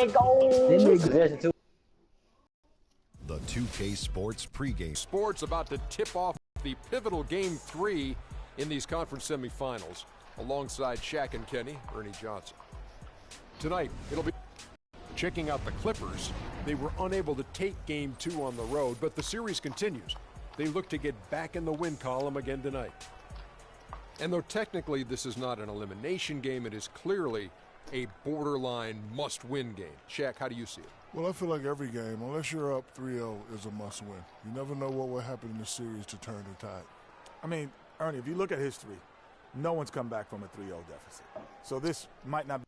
go. The 2K Sports pregame. Sports about to tip off the pivotal Game 3 in these conference semifinals, alongside Shaq and Kenny, Ernie Johnson. Tonight, it'll be checking out the Clippers. They were unable to take Game 2 on the road, but the series continues. They look to get back in the win column again tonight. And though technically this is not an elimination game, it is clearly a borderline must-win game. Shaq, how do you see it? Well, I feel like every game, unless you're up 3-0, is a must-win. You never know what will happen in the series to turn the tide. I mean, Ernie, if you look at history, no one's come back from a 3-0 deficit. So this might not be.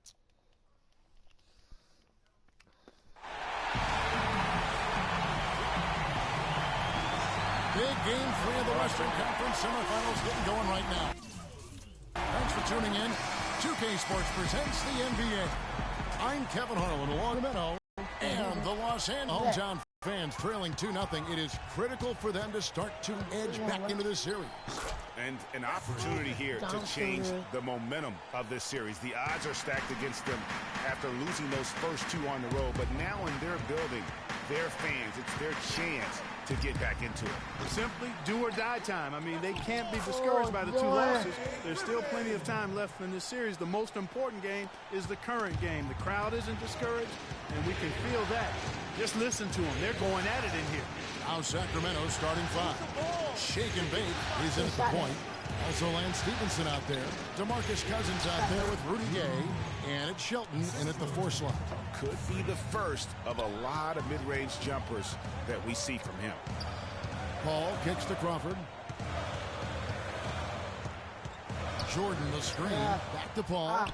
Big Game 3 of the Western Conference semifinals getting going right now. Thanks for tuning in. 2K Sports presents the NBA. I'm Kevin Harlan along Minnow and the Los Angeles hometown fans trailing 2-0. It is critical for them to start to edge back into this series. And an opportunity here to change the momentum of this series. The odds are stacked against them after losing those first two on the road. But now in their building, their fans, it's their chance to get back into it. Simply do or die time. I mean, they can't be discouraged by the two losses. There's still plenty of time left in this series. The most important game is the current game. The crowd isn't discouraged, and we can feel that. Just listen to them. They're going at it in here. Now Sacramento starting five. Shake and bake is in at the point. Also Lance Stevenson out there. DeMarcus Cousins out there with Rudy Gay. And it's Shelton in at the 4 slot. Could be the first of a lot of mid-range jumpers that we see from him. Paul kicks to Crawford. Jordan the screen. Back to Paul.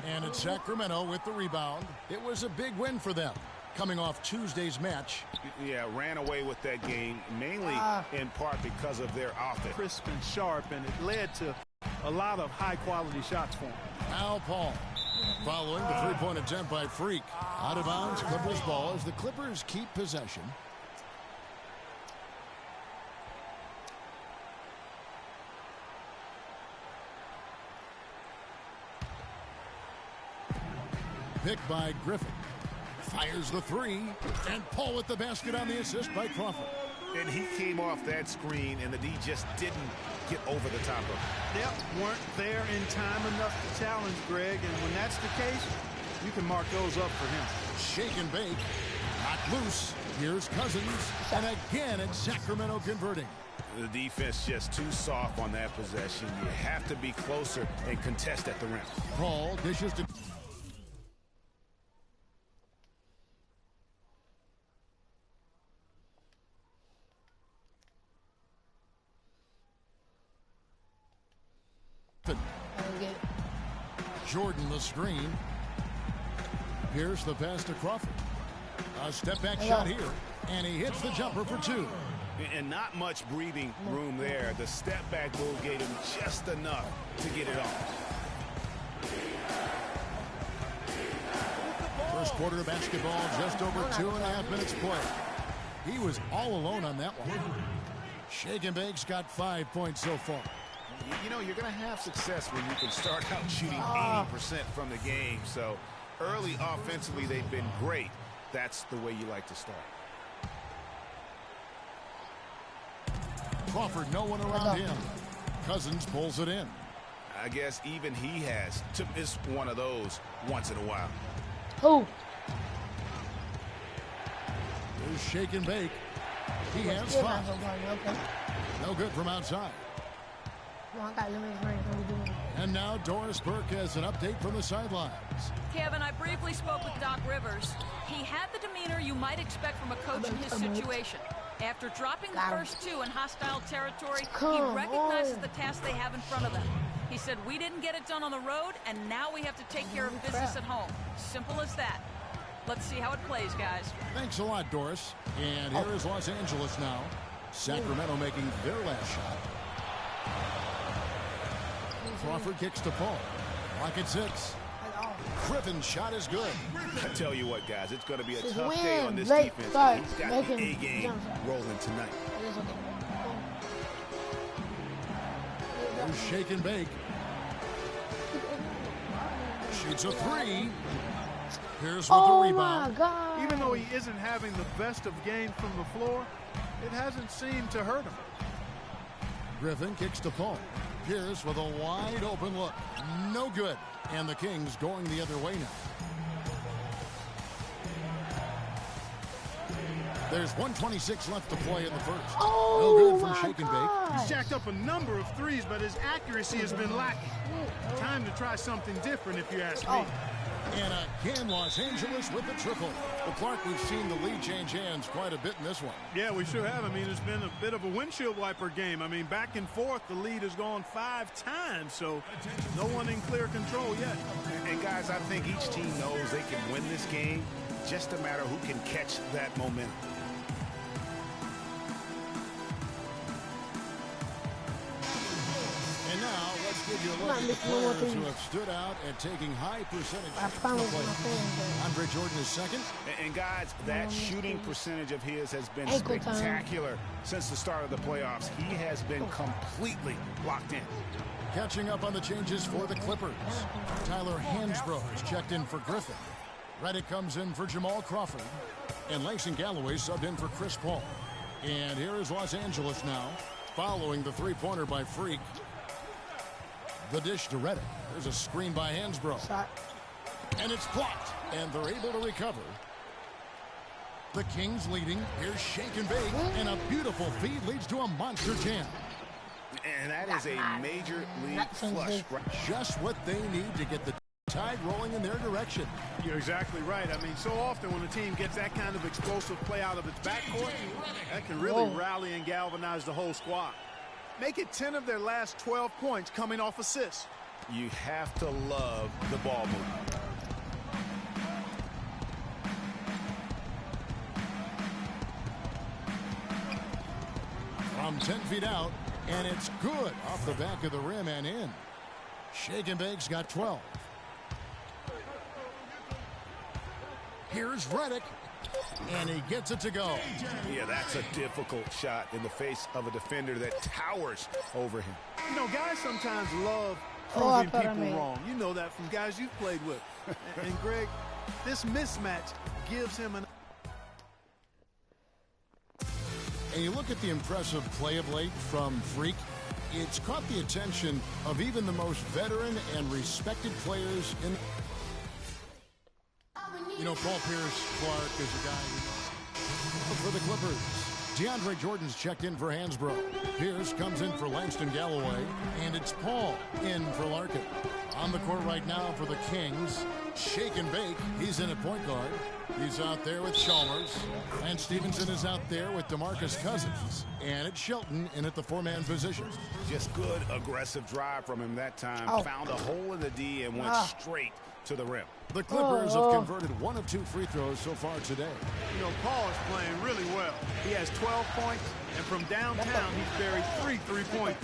And it's Sacramento with the rebound. It was a big win for them, coming off Tuesday's match. Yeah, ran away with that game, mainly in part because of their offense. Crisp and sharp, and it led to a lot of high-quality shots for him. Now Paul, following the three-point attempt by Freak. Out of bounds, Clippers ball as the Clippers keep possession. Picked by Griffin. Fires the three. And Paul with the basket on the assist by Crawford. And he came off that screen, and the D just didn't get over the top of it. Yep, weren't there in time enough to challenge Greg, and when that's the case, you can mark those up for him. Shake and bake. Not loose. Here's Cousins. And again, it's Sacramento converting. The defense just too soft on that possession. You have to be closer and contest at the rim. Paul dishes to... Jordan the screen. Here's the pass to Crawford. A step back shot here, and he hits the jumper for 2. And not much breathing room there. The step back move gave him just enough to get it off. First quarter of basketball, just over 2.5 minutes play. He was all alone on that one. Shake and bake's got 5 points so far. You know, you're going to have success when you can start out shooting 80% from the game. So early offensively, they've been great. That's the way you like to start. Crawford, no one around him. Cousins pulls it in. I guess even he has to miss one of those once in a while. Who? There's Shake and bake. He has 5. No good from outside. And now Doris Burke has an update from the sidelines. Kevin, I briefly spoke with Doc Rivers. He had the demeanor you might expect from a coach in his situation. After dropping the first 2 in hostile territory, he recognizes the task they have in front of them. He said, we didn't get it done on the road, and now we have to take care of business at home. Simple as that. Let's see how it plays, guys. Thanks a lot, Doris. And here is Los Angeles now. Sacramento making their last shot. Crawford kicks to Paul. Rocket 6. Griffin's shot is good. I tell you what, guys, it's going to be a tough day on this defense. He's got the A-game rolling tonight. There's Shake and bake. Shoots a 3. Here's with the rebound. My God. Even though he isn't having the best of games from the floor, it hasn't seemed to hurt him. Griffin kicks to Paul. Pierce with a wide open look. No good. And the Kings going the other way now. There's 1:26 left to play in the first. No good from Shake and Bake. He's jacked up a number of threes, but his accuracy has been lacking. Time to try something different, if you ask me. And again, Los Angeles with the triple. Well, Clark, we've seen the lead change hands quite a bit in this one. Yeah, we sure have. I mean, it's been a bit of a windshield wiper game. I mean, back and forth, the lead has gone 5 times, so no one in clear control yet. And guys, I think each team knows they can win this game. Just a matter who can catch that momentum. And now, let's give you a look at the players who have stood out and taking high percentage. Andre Jordan is second. And guys, that shooting percentage of his has been spectacular since the start of the playoffs. He has been completely locked in. Catching up on the changes for the Clippers. Tyler Hansbrough is checked in for Griffin. Redick comes in for Jamal Crawford. And Langston Galloway subbed in for Chris Paul. And here is Los Angeles now, following the three-pointer by Freak. The dish to Redick. There's a screen by Hansbrough. And it's blocked. And they're able to recover. The Kings leading. Here's Shake and Bake. And a beautiful feed leads to a monster jam. And that is a major league flush. Just what they need to get the tide rolling in their direction. You're exactly right. I mean, so often when a team gets that kind of explosive play out of its backcourt, that can really rally and galvanize the whole squad. Make it 10 of their last 12 points coming off assists. You have to love the ball movement. From 10 feet out, and it's good off the back of the rim and in. Shake and Bake's got 12. Here's Redick, and he gets it to go. Yeah, that's a difficult shot in the face of a defender that towers over him. You know, guys sometimes love proving people wrong. You know that from guys you've played with. And Greg, this mismatch gives him an... And you look at the impressive play of late from Freak. It's caught the attention of even the most veteran and respected players in... You know, Paul Pierce Clark is a guy for the Clippers. DeAndre Jordan's checked in for Hansbrough. Pierce comes in for Langston Galloway. And it's Paul in for Larkin. On the court right now for the Kings. Shake and Bake. He's in at point guard. He's out there with Chalmers. And Stevenson is out there with DeMarcus Cousins. And it's Shelton in at the four-man position. Just good, aggressive drive from him that time. Found a hole in the D and went straight to the rim. The Clippers have converted 1 of 2 free throws so far today. You know, Paul is playing really well. He has 12 points, and from downtown, he's buried 3 3-pointers.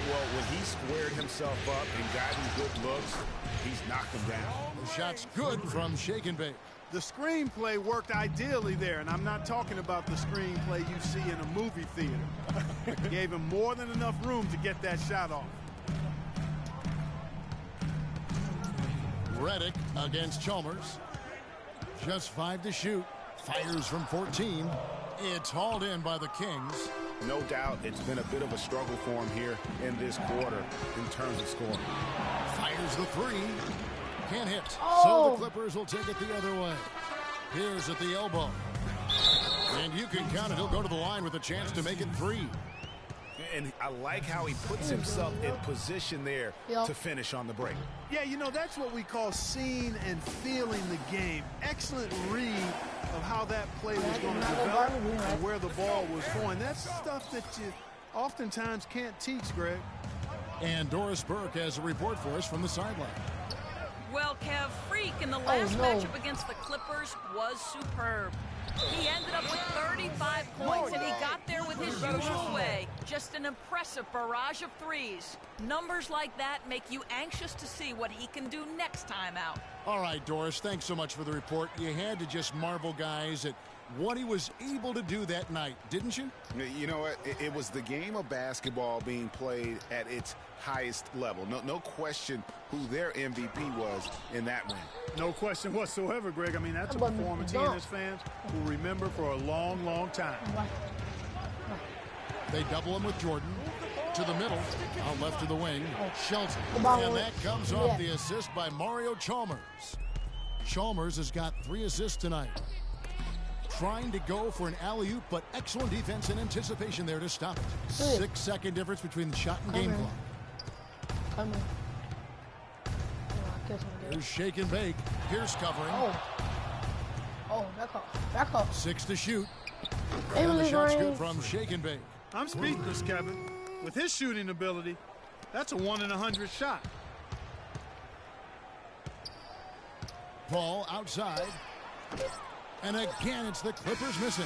Well, when he squared himself up and got him good looks, he's knocked him down. The shot's good from Shake and Bake. The screenplay worked ideally there, and I'm not talking about the screenplay you see in a movie theater. Gave him more than enough room to get that shot off. Redick against Chalmers. Just 5 to shoot. Fires from 14. It's hauled in by the Kings. No doubt it's been a bit of a struggle for him here in this quarter in terms of scoring. Fires the 3. Can't hit. So the Clippers will take it the other way. Here's at the elbow. And you can count it. He'll go to the line with a chance to make it 3. And I like how he puts himself in position there to finish on the break. Yeah, you know, that's what we call seeing and feeling the game. Excellent read of how that play was going to develop and where the ball was going. That's stuff that you oftentimes can't teach, Greg. And Doris Burke has a report for us from the sideline. Well, Kev, Freak in the last matchup against the Clippers was superb. He ended up with 35 points, and he got there with his usual way. Just an impressive barrage of threes. Numbers like that make you anxious to see what he can do next time out. All right, Doris, thanks so much for the report. You had to just marvel, guys, at what he was able to do that night, didn't you? You know what? It was the game of basketball being played at its highest level. No question who their MVP was in that ring. No question whatsoever, Greg. I mean, that's a performance he and his fans will remember for a long, long time. They double him with Jordan. To the middle, out left to the wing, Shelton. And that comes off the assist by Mario Chalmers. Chalmers has got 3 assists tonight. Trying to go for an alley-oop, but excellent defense and anticipation there to stop it. 6-second difference between the shot and game clock. Here's shake and bake. Pierce covering. Back up. 6 to shoot. And the shot's good from shake and bake. I'm speechless, Kevin. With his shooting ability, that's a 1 in 100 shot. Ball outside. And again, it's the Clippers missing.